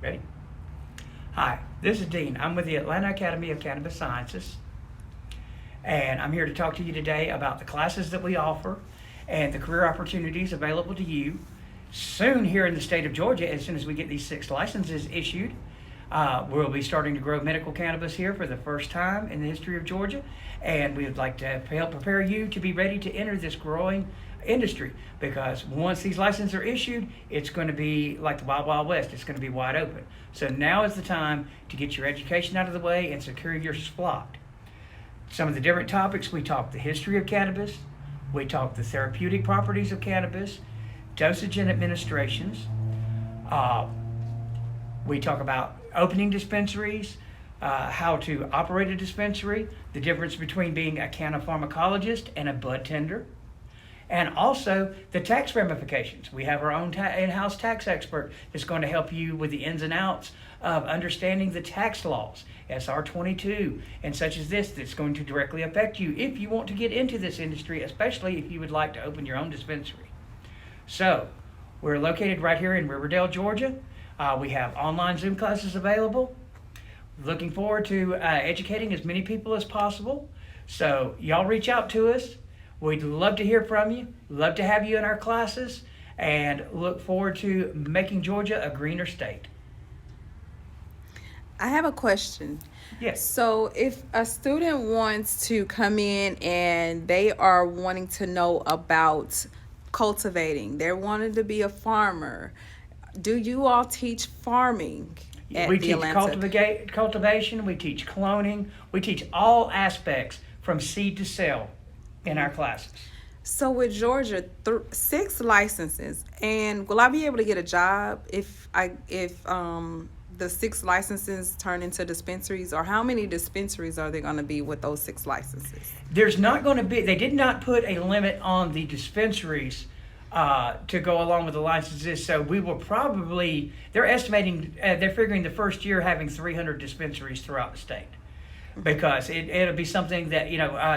Ready? Hi, this is Dean. I'm with the Atlanta Academy of Cannabis Sciences, and I'm here to talk to you today about the classes that we offer and the career opportunities available to you. Soon here in the state of Georgia, as soon as we get these 6 licenses issued, we'll be starting to grow medical cannabis here for the first time in the history of Georgia, and we would like to help prepare you to be ready to enter this growing industry, because once these licenses are issued, it's going to be like the Wild Wild West. It's going to be wide open. So now is the time to get your education out of the way and secure your spot. Some of the different topics: we talk the history of cannabis, we talk the therapeutic properties of cannabis, dosage and administrations. We talk about opening dispensaries, how to operate a dispensary, the difference between being a cannapharmacologist and a bud tender, and also the tax ramifications. We have our own in-house tax expert that's going to help you with the ins and outs of understanding the tax laws, SR 22, and such as this, that's going to directly affect you if you want to get into this industry, especially if you would like to open your own dispensary. So, we're located right here in Riverdale, Georgia. We have online Zoom classes available. Looking forward to educating as many people as possible. So, y'all reach out to us. We'd love to hear from you, love to have you in our classes, and look forward to making Georgia a greener state. I have a question. Yes. So, if a student wants to come in and they are wanting to know about cultivating, they're wanting to be a farmer, do you all teach farming at We the teach Atlanta? cultivation, we teach cloning, we teach all aspects from seed to sale in our classes. So, with Georgia, 6 licenses, and will I be able to get a job if the 6 licenses turn into dispensaries, or how many dispensaries are there going to be with those 6 licenses? There's not going to be, they did not put a limit on the dispensaries to go along with the licenses, so we will probably, they're estimating, they're figuring the first year having 300 dispensaries throughout the state. Because it'll be something that,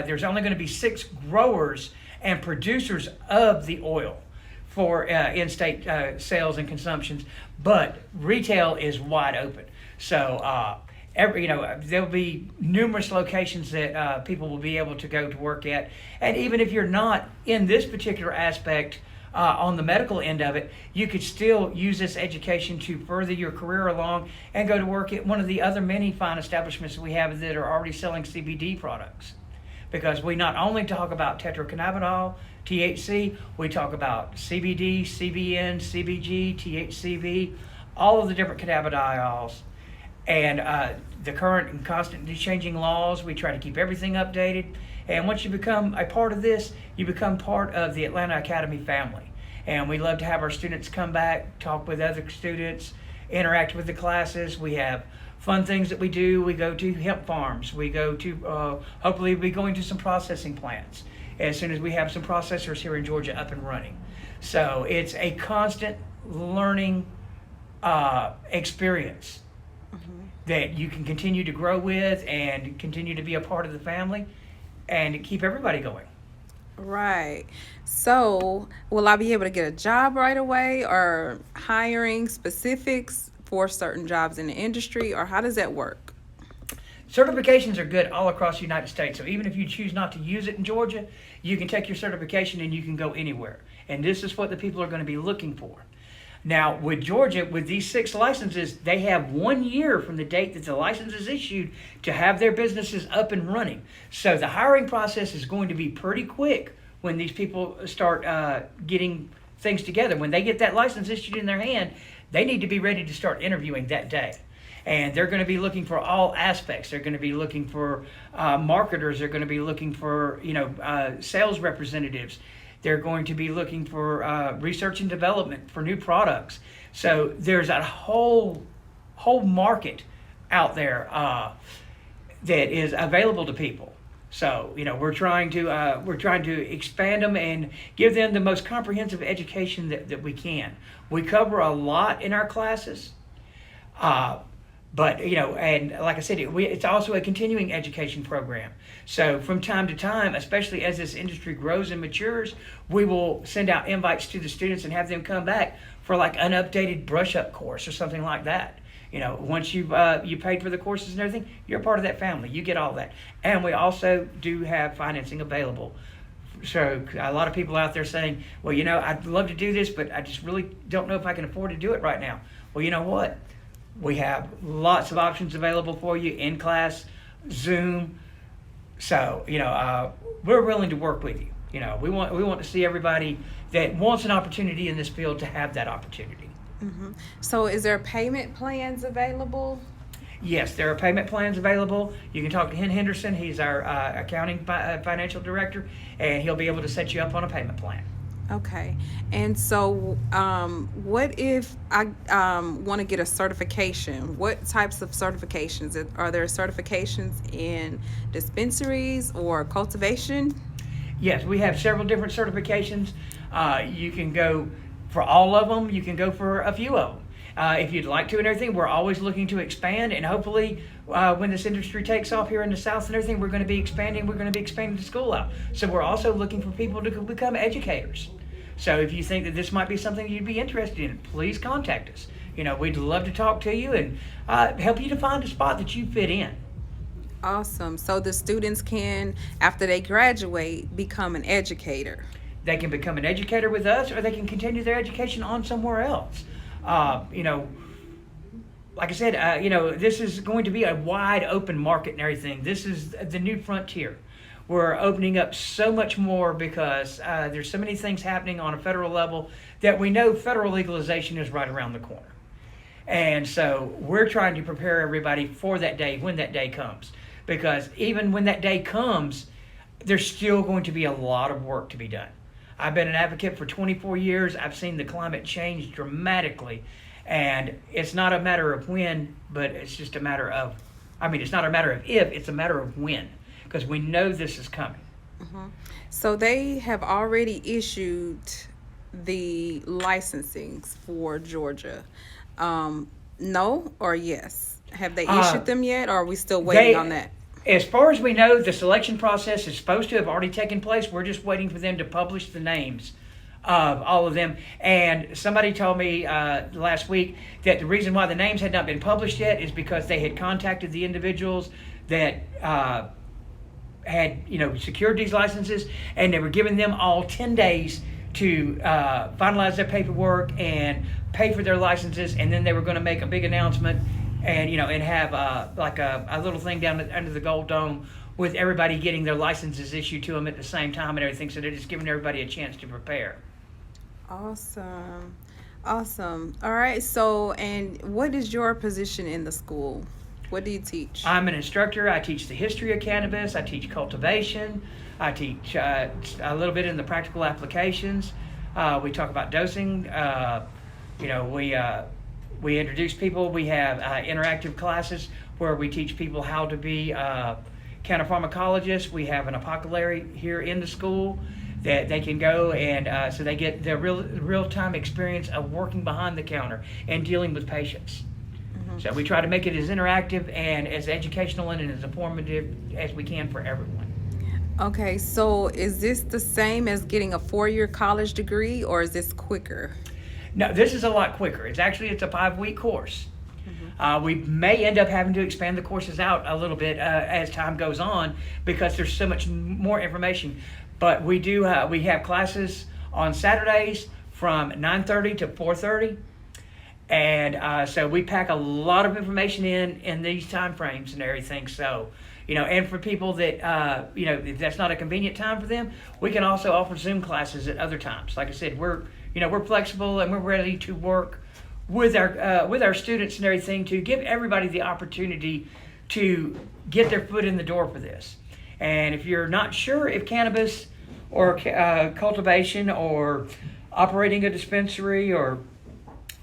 there's only going to be 6 growers and producers of the oil for in-state sales and consumptions, but retail is wide open. So there'll be numerous locations that people will be able to go to work at, and even if you're not in this particular aspect on the medical end of it, you could still use this education to further your career along and go to work at one of the other many fine establishments we have that are already selling CBD products. Because we not only talk about tetracannabinol, THC, we talk about CBD, CBN, CBG, THCV, all of the different cannabidiols, and the current and constantly changing laws. We try to keep everything updated. And once you become a part of this, you become part of the Atlanta Academy family. And we love to have our students come back, talk with other students, interact with the classes. We have fun things that we do. We go to hemp farms. We go to, hopefully we'll be going to some processing plants as soon as we have some processors here in Georgia up and running. So it's a constant learning experience that you can continue to grow with and continue to be a part of the family and keep everybody going. Right. So, will I be able to get a job right away, or hiring specifics for certain jobs in the industry, or how does that work? Certifications are good all across the United States. So even if you choose not to use it in Georgia, you can take your certification and you can go anywhere. And this is what the people are going to be looking for. Now, with Georgia, with these 6 licenses, they have 1 year from the date that the license is issued to have their businesses up and running. So the hiring process is going to be pretty quick when these people start getting things together. When they get that license issued in their hand, they need to be ready to start interviewing that day. And they're going to be looking for all aspects. They're going to be looking for marketers. They're going to be looking for sales representatives. They're going to be looking for research and development for new products. So there's a whole market out there that is available to people. So we're trying to expand them and give them the most comprehensive education that we can. We cover a lot in our classes. But, and like I said, it's also a continuing education program. So from time to time, especially as this industry grows and matures, we will send out invites to the students and have them come back for like an updated brush-up course or something like that. Once you paid for the courses and everything, you're part of that family. You get all that. And we also do have financing available. So a lot of people out there saying, well, I'd love to do this, but I just really don't know if I can afford to do it right now. Well, you know what? We have lots of options available for you, in class, Zoom. So, we're willing to work with you. We want to see everybody that wants an opportunity in this field to have that opportunity. So is there payment plans available? Yes, there are payment plans available. You can talk to Henderson. He's our accounting financial director, and he'll be able to set you up on a payment plan. Okay. And so what if I want to get a certification? What types of certifications? Are there certifications in dispensaries or cultivation? Yes, we have several different certifications. You can go for all of them. You can go for a few of them. If you'd like to and everything, we're always looking to expand, and hopefully when this industry takes off here in the South and everything, we're going to be expanding. We're going to be expanding the school out. So we're also looking for people to become educators. So if you think that this might be something you'd be interested in, please contact us. We'd love to talk to you and help you to find a spot that you fit in. Awesome. So the students can, after they graduate, become an educator. They can become an educator with us, or they can continue their education on somewhere else. Like I said, this is going to be a wide open market and everything. This is the new frontier. We're opening up so much more because there's so many things happening on a federal level that we know federal legalization is right around the corner. And so we're trying to prepare everybody for that day when that day comes. Because even when that day comes, there's still going to be a lot of work to be done. I've been an advocate for 24 years. I've seen the climate change dramatically. And it's not a matter of when, but it's just a matter of, it's not a matter of if, it's a matter of when. Because we know this is coming. So they have already issued the licensings for Georgia. No or yes? Have they issued them yet, or are we still waiting on that? As far as we know, the selection process is supposed to have already taken place. We're just waiting for them to publish the names of all of them. And somebody told me last week that the reason why the names had not been published yet is because they had contacted the individuals that had secured these licenses, and they were giving them all 10 days to finalize their paperwork and pay for their licenses, and then they were going to make a big announcement and and have like a little thing down under the Gold Dome with everybody getting their licenses issued to them at the same time and everything. So they're just giving everybody a chance to prepare. Awesome. All right. So, and what is your position in the school? What do you teach? I'm an instructor. I teach the history of cannabis. I teach cultivation. I teach a little bit in the practical applications. We talk about dosing. We introduce people. We have interactive classes where we teach people how to be counterpharmacologists. We have an apothecary here in the school that they can go and so they get the real-time experience of working behind the counter and dealing with patients. So we try to make it as interactive and as educational and as informative as we can for everyone. Okay, so is this the same as getting a 4-year college degree, or is this quicker? No, this is a lot quicker. It's a 5-week course. We may end up having to expand the courses out a little bit as time goes on because there's so much more information. But we have classes on Saturdays from 9:30 to 4:30. And so we pack a lot of information in these time frames and everything. So, and for people that, if that's not a convenient time for them, we can also offer Zoom classes at other times. Like I said, we're flexible and we're ready to work with our students and everything to give everybody the opportunity to get their foot in the door for this. And if you're not sure if cannabis or cultivation or operating a dispensary or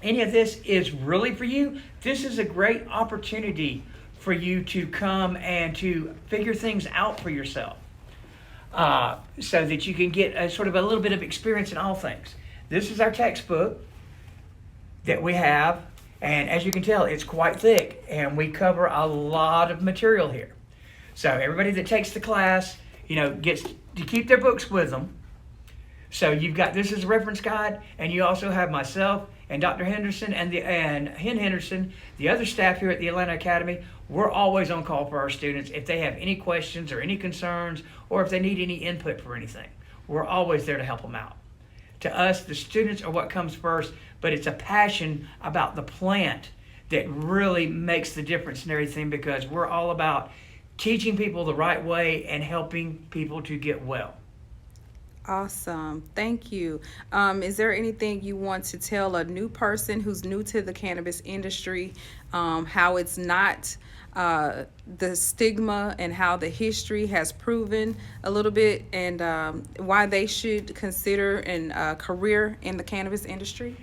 any of this is really for you, this is a great opportunity for you to come and to figure things out for yourself so that you can get a sort of a little bit of experience in all things. This is our textbook that we have, and as you can tell, it's quite thick, and we cover a lot of material here. So everybody that takes the class, gets to keep their books with them. So you've got this as a reference guide, and you also have myself and Dr. Henderson and Hen Henderson, the other staff here at the Atlanta Academy. We're always on call for our students if they have any questions or any concerns, or if they need any input for anything. We're always there to help them out. To us, the students are what comes first, but it's a passion about the plant that really makes the difference in everything, because we're all about teaching people the right way and helping people to get well. Awesome. Thank you. Is there anything you want to tell a new person who's new to the cannabis industry, how it's not the stigma and how the history has proven a little bit, and why they should consider a career in the cannabis industry?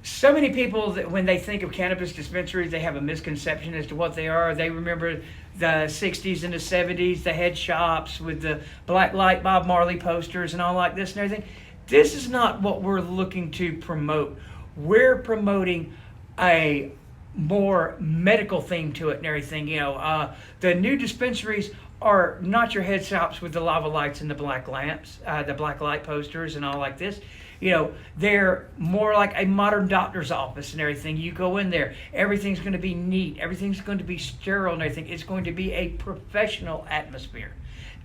So many people, that when they think of cannabis dispensaries, they have a misconception as to what they are. They remember the 60s and the 70s, the head shops with the black light Bob Marley posters and all like this and everything. This is not what we're looking to promote. We're promoting a more medical theme to it and everything. The new dispensaries are not your head shops with the lava lights and the black lamps, the black light posters and all like this. They're more like a modern doctor's office and everything. You go in there, everything's going to be neat, everything's going to be sterile and everything. It's going to be a professional atmosphere.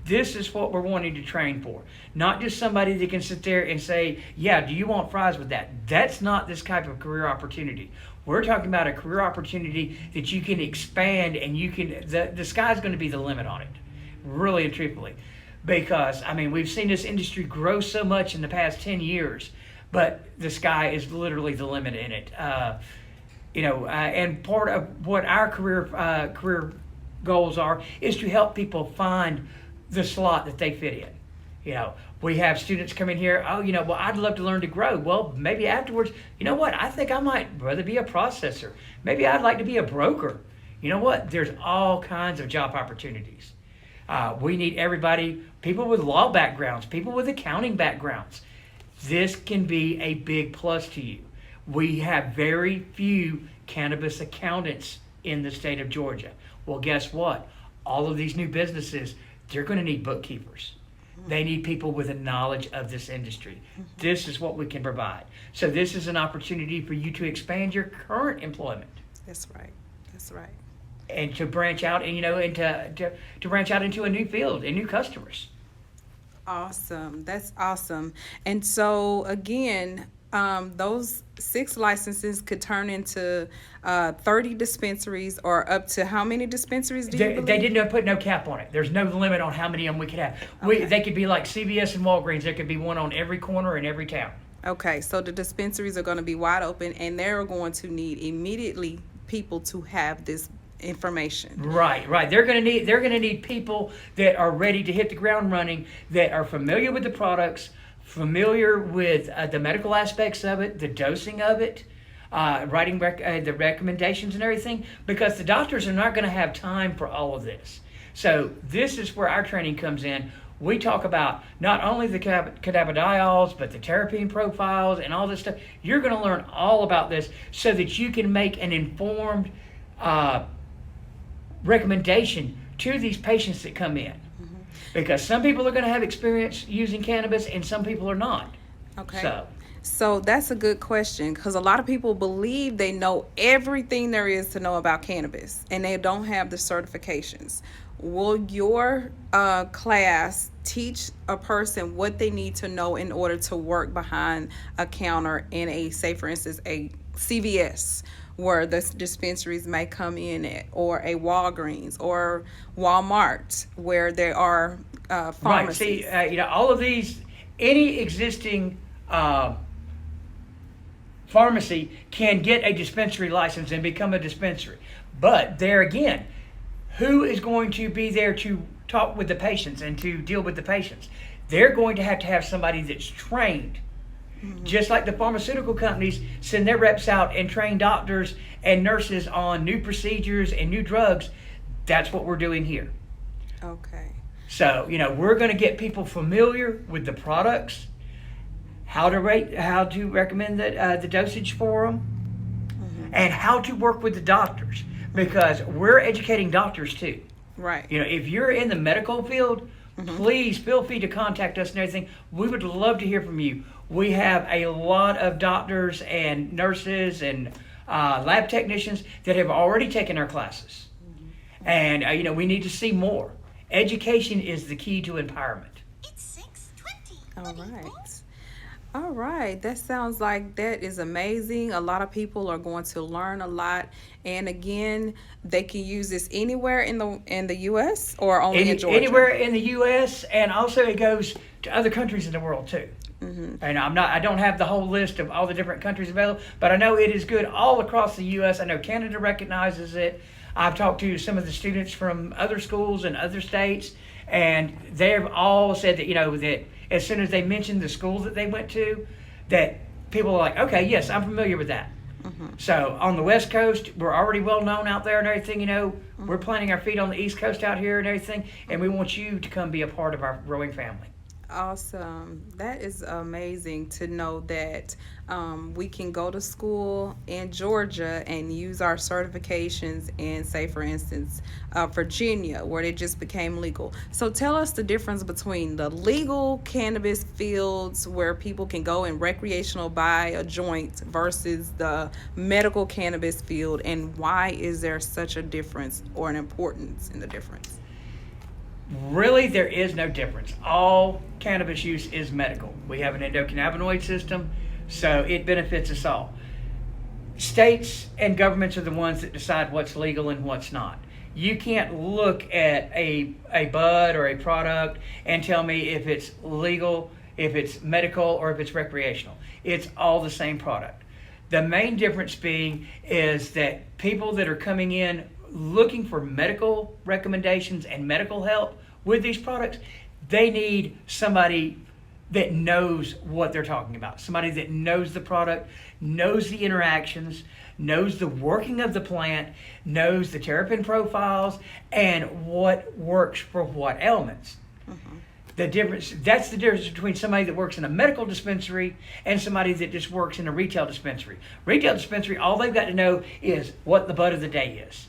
This is what we're wanting to train for. Not just somebody that can sit there and say, yeah, do you want fries with that? That's not this type of career opportunity. We're talking about a career opportunity that you can expand, and the sky's going to be the limit on it, really and truthfully. Because, we've seen this industry grow so much in the past 10 years, but the sky is literally the limit in it. And part of what our career goals are is to help people find the slot that they fit in. We have students come in here, well, I'd love to learn to grow. Well, maybe afterwards, I think I might rather be a processor. Maybe I'd like to be a broker. There's all kinds of job opportunities. We need everybody, people with law backgrounds, people with accounting backgrounds. This can be a big plus to you. We have very few cannabis accountants in the state of Georgia. Well, guess what? All of these new businesses, they're going to need bookkeepers. They need people with a knowledge of this industry. This is what we can provide. So this is an opportunity for you to expand your current employment. That's right. And to branch out and to branch out into a new field and new customers. Awesome. That's awesome. And so again, those 6 licenses could turn into 30 dispensaries, or up to how many dispensaries do you believe? They did not put no cap on it. There's no limit on how many of them we could have. Okay. They could be like CVS and Walgreens. There could be one on every corner in every town. Okay, so the dispensaries are going to be wide open, and they're going to need immediately people to have this information. Right. They're going to need people that are ready to hit the ground running, that are familiar with the products, familiar with the medical aspects of it, the dosing of it, writing the recommendations and everything, because the doctors are not going to have time for all of this. So this is where our training comes in. We talk about not only the cannabidiols, but the terpene profiles and all this stuff. You're going to learn all about this so that you can make an informed recommendation to these patients that come in. Because some people are going to have experience using cannabis and some people are not. Okay. So that's a good question, because a lot of people believe they know everything there is to know about cannabis and they don't have the certifications. Will your class teach a person what they need to know in order to work behind a counter in a, say for instance, a CVS, where the dispensaries may come in at, or a Walgreens or Walmart, where there are pharmacies? Right. See, all of these, any existing pharmacy can get a dispensary license and become a dispensary. But there again, who is going to be there to talk with the patients and to deal with the patients? They're going to have somebody that's trained. Just like the pharmaceutical companies send their reps out and train doctors and nurses on new procedures and new drugs, that's what we're doing here. Okay. So, we're going to get people familiar with the products, how to recommend the dosage for them, and how to work with the doctors, because we're educating doctors too. Right. If you're in the medical field, please feel free to contact us and everything. We would love to hear from you. We have a lot of doctors and nurses and lab technicians that have already taken our classes. And, we need to see more. Education is the key to empowerment. It's 6:20. All right. All right. That sounds like that is amazing. A lot of people are going to learn a lot. And again, they can use this anywhere in the US or only in Georgia? Anywhere in the US, and also it goes to other countries in the world too. And I don't have the whole list of all the different countries available, but I know it is good all across the US. I know Canada recognizes it. I've talked to some of the students from other schools and other states, and they've all said that, that as soon as they mentioned the school that they went to, that people are like, okay, yes, I'm familiar with that. So on the West Coast, we're already well known out there and everything, we're planting our feet on the East Coast out here and everything, and we want you to come be a part of our growing family. Awesome. That is amazing to know that we can go to school in Georgia and use our certifications in, say, for instance, Virginia, where they just became legal. So tell us the difference between the legal cannabis fields where people can go and recreational buy a joint versus the medical cannabis field, and why is there such a difference or an importance in the difference? Really, there is no difference. All cannabis use is medical. We have an endocannabinoid system, so it benefits us all. States and governments are the ones that decide what's legal and what's not. You can't look at a bud or a product and tell me if it's legal, if it's medical, or if it's recreational. It's all the same product. The main difference being is that people that are coming in looking for medical recommendations and medical help with these products, they need somebody that knows what they're talking about. Somebody that knows the product, knows the interactions, knows the working of the plant, knows the terpene profiles, and what works for what ailments. That's the difference between somebody that works in a medical dispensary and somebody that just works in a retail dispensary. Retail dispensary, all they've got to know is what the bud of the day is.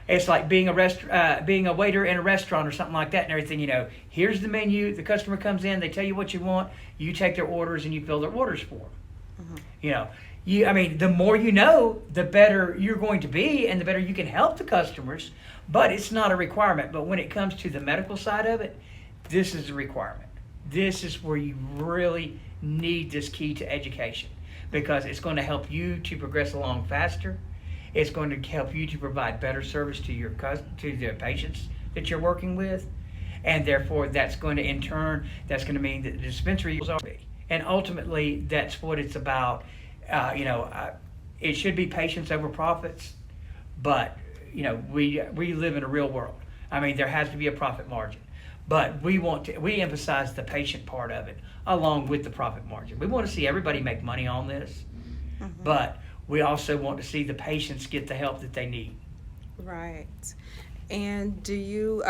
It's like being a waiter in a restaurant or something like that and everything. Here's the menu. The customer comes in, they tell you what you want, you take their orders and you fill their orders for them. The more you know, the better you're going to be and the better you can help the customers, but it's not a requirement. But when it comes to the medical side of it, this is a requirement. This is where you really need this key to education, because it's going to help you to progress along faster. It's going to help you to provide better service to the patients that you're working with, and therefore that's going to, in turn, that's going to mean that the dispensary will be. And ultimately, that's what it's about. It should be patients over profits, but we live in a real world. There has to be a profit margin, but we emphasize the patient part of it along with the profit margin. We want to see everybody make money on this, but we also want to see the patients get the help that they need. Right. And do you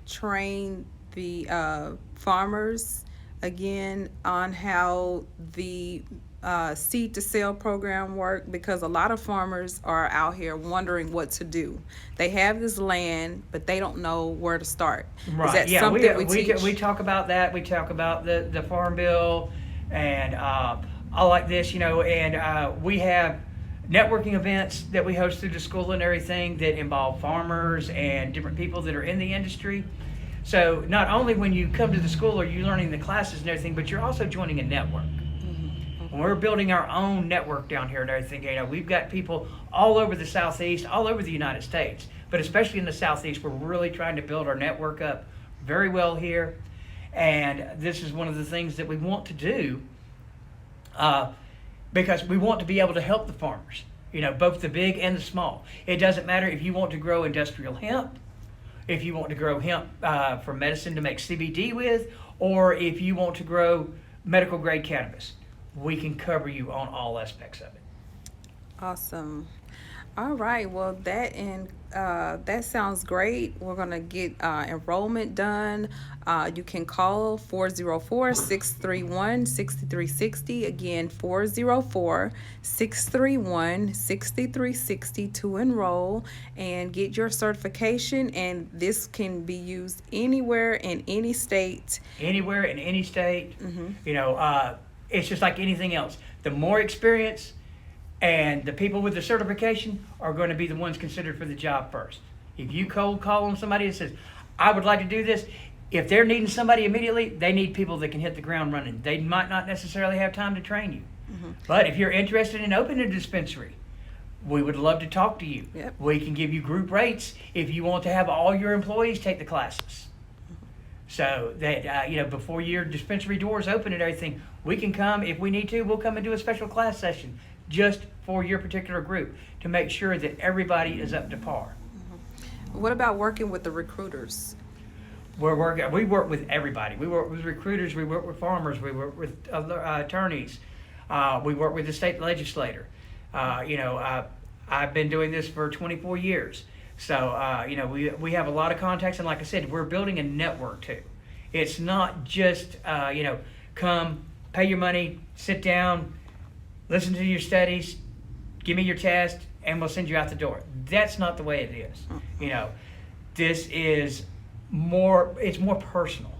train the farmers again on how the seed to sale program work? Because a lot of farmers are out here wondering what to do. They have this land, but they don't know where to start. Right. Is that something we teach? We talk about that. We talk about the farm bill and all like this, and we have networking events that we host through the school and everything that involve farmers and different people that are in the industry. So not only when you come to the school are you learning the classes and everything, but you're also joining a network. And we're building our own network down here and everything. We've got people all over the Southeast, all over the United States, but especially in the Southeast, we're really trying to build our network up very well here. And this is one of the things that we want to do, because we want to be able to help the farmers, both the big and the small. It doesn't matter if you want to grow industrial hemp, if you want to grow hemp for medicine to make CBD with, or if you want to grow medical grade cannabis. We can cover you on all aspects of it. Awesome. All right. Well, that sounds great. We're gonna get enrollment done. You can call 404-631-6360. Again, 404-631-6360 to enroll and get your certification. And this can be used anywhere in any state. Anywhere in any state. You know, it's just like anything else. The more experience and the people with the certification are going to be the ones considered for the job first. If you cold call on somebody that says, I would like to do this, if they're needing somebody immediately, they need people that can hit the ground running. They might not necessarily have time to train you. But if you're interested in opening a dispensary, we would love to talk to you. Yep. We can give you group rates if you want to have all your employees take the classes. So that, you know, before your dispensary doors open and everything, we can come, if we need to, we'll come and do a special class session just for your particular group to make sure that everybody is up to par. What about working with the recruiters? We work with everybody. We work with recruiters, we work with farmers, we work with attorneys, we work with the state legislator. You know, I've been doing this for 24 years. So, you know, we have a lot of contacts, and like I said, we're building a network too. It's not just, you know, come, pay your money, sit down, listen to your studies, give me your test, and we'll send you out the door. That's not the way it is. You know, this is it's more personal.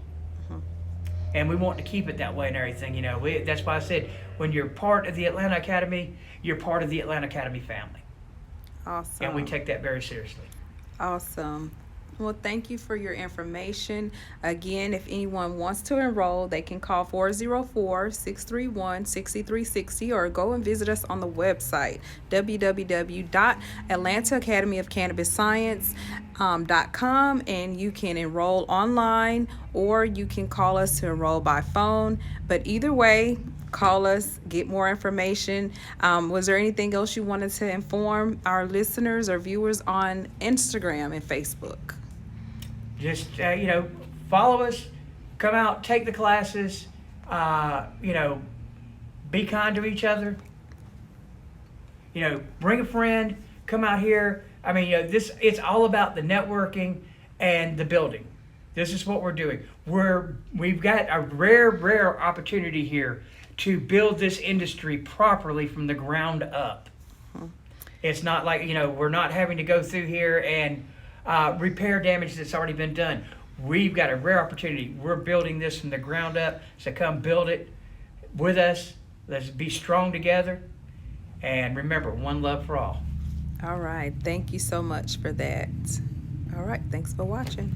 And we want to keep it that way and everything. You know, that's why I said, when you're part of the Atlanta Academy, you're part of the Atlanta Academy family. Awesome. And we take that very seriously. Awesome. Well, thank you for your information. Again, if anyone wants to enroll, they can call 404-631-6360 or go and visit us on the website, www.atlantaacademyofcannabisscience.com, and you can enroll online or you can call us to enroll by phone. But either way, call us, get more information. Was there anything else you wanted to inform our listeners or viewers on Instagram and Facebook? Just, you know, follow us, come out, take the classes, you know, be kind to each other. You know, bring a friend, come out here. I mean, you know, it's all about the networking and the building. This is what we're doing. We've got a rare opportunity here to build this industry properly from the ground up. It's not like, you know, we're not having to go through here and repair damage that's already been done. We've got a rare opportunity. We're building this from the ground up, so come build it with us. Let's be strong together. And remember, one love for all. All right. Thank you so much for that. All right. Thanks for watching.